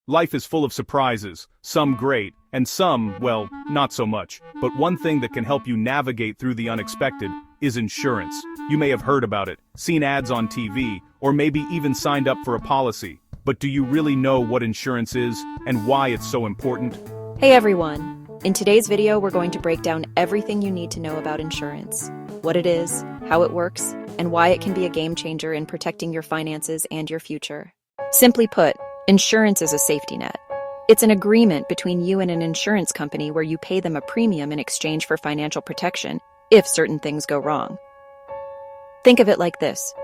Life is full of surprises, some great, and some, well, not so much. But one thing that can help you navigate through the unexpected is insurance. You may have heard about it, seen ads on TV, or maybe even signed up for a policy. But do you really know what insurance is and why it's so important? Hey everyone! In today's video, we're going to break down everything you need to know about insurance. What it is, how it works, and why it can be a game changer in protecting your finances and your future. Simply put, insurance is a safety net. It's an agreement between you and an insurance company where you pay them a premium in exchange for financial protection if certain things go wrong. Think of it like this.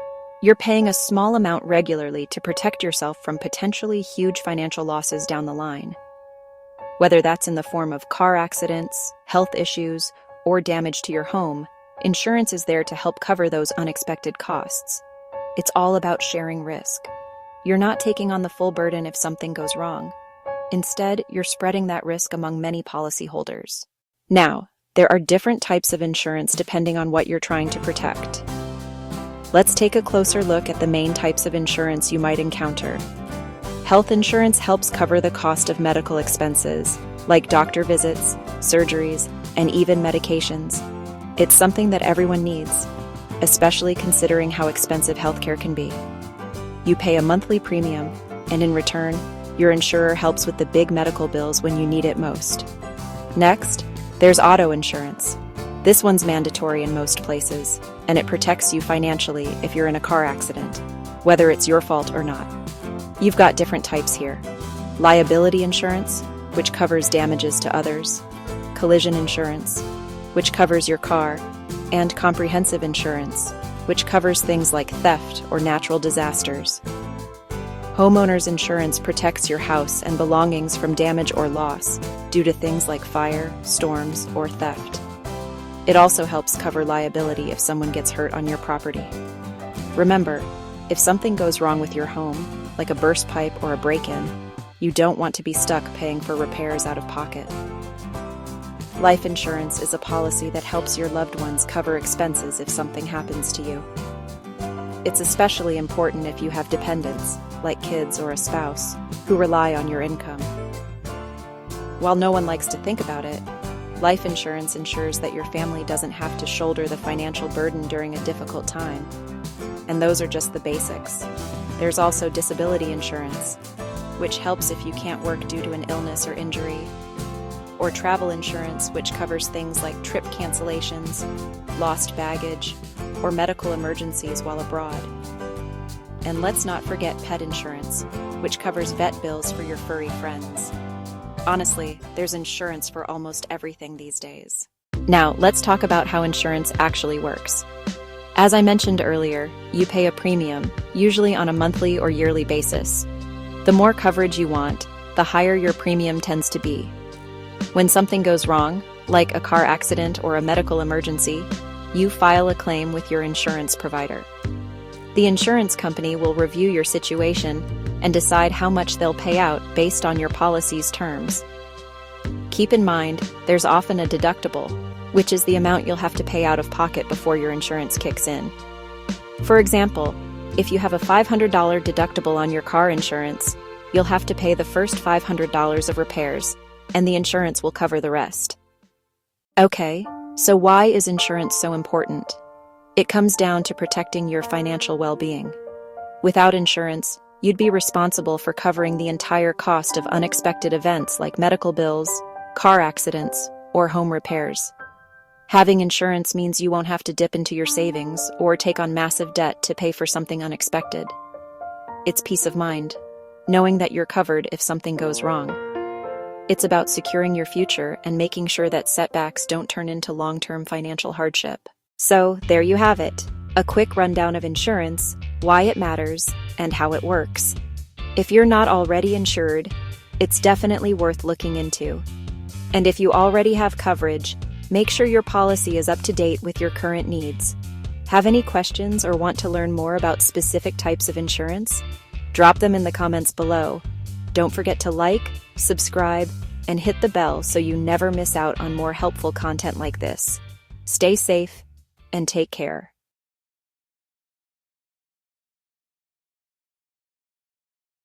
You're paying a small amount regularly to protect yourself from potentially huge financial losses down the line. Whether that's in the form of car accidents, health issues, or damage to your home, insurance is there to help cover those unexpected costs. It's all about sharing risk. You're not taking on the full burden if something goes wrong. Instead, you're spreading that risk among many policyholders. Now, there are different types of insurance depending on what you're trying to protect. Let's take a closer look at the main types of insurance you might encounter. Health insurance helps cover the cost of medical expenses, like doctor visits, surgeries, and even medications. It's something that everyone needs, especially considering how expensive healthcare can be. You pay a monthly premium, and in return, your insurer helps with the big medical bills when you need it most. Next, there's auto insurance. This one's mandatory in most places, and it protects you financially if you're in a car accident, whether it's your fault or not. You've got different types here. Liability insurance, which covers damages to others, collision insurance, which covers your car, and comprehensive insurance, which covers things like theft or natural disasters. Homeowners insurance protects your house and belongings from damage or loss due to things like fire, storms, or theft. It also helps cover liability if someone gets hurt on your property. Remember, if something goes wrong with your home, like a burst pipe or a break-in, you don't want to be stuck paying for repairs out of pocket. Life insurance is a policy that helps your loved ones cover expenses if something happens to you. It's especially important if you have dependents, like kids or a spouse, who rely on your income. While no one likes to think about it, life insurance ensures that your family doesn't have to shoulder the financial burden during a difficult time. And those are just the basics. There's also disability insurance, which helps if you can't work due to an illness or injury, or travel insurance, which covers things like trip cancellations, lost baggage, or medical emergencies while abroad. And let's not forget pet insurance, which covers vet bills for your furry friends. Honestly, there's insurance for almost everything these days. Now, let's talk about how insurance actually works. As I mentioned earlier, you pay a premium, usually on a monthly or yearly basis. The more coverage you want, the higher your premium tends to be. When something goes wrong, like a car accident or a medical emergency, you file a claim with your insurance provider. The insurance company will review your situation and decide how much they'll pay out based on your policy's terms. Keep in mind, there's often a deductible, which is the amount you'll have to pay out of pocket before your insurance kicks in. For example, if you have a $500 deductible on your car insurance, you'll have to pay the first $500 of repairs, and the insurance will cover the rest. Okay, so why is insurance so important? It comes down to protecting your financial well-being. Without insurance, you'd be responsible for covering the entire cost of unexpected events like medical bills, car accidents, or home repairs. Having insurance means you won't have to dip into your savings or take on massive debt to pay for something unexpected. It's peace of mind, knowing that you're covered if something goes wrong. It's about securing your future and making sure that setbacks don't turn into long-term financial hardship. So, there you have it. A quick rundown of insurance, why it matters, and how it works. If you're not already insured, it's definitely worth looking into. And if you already have coverage, make sure your policy is up to date with your current needs. Have any questions or want to learn more about specific types of insurance? Drop them in the comments below. Don't forget to like, subscribe, and hit the bell so you never miss out on more helpful content like this. Stay safe and take care.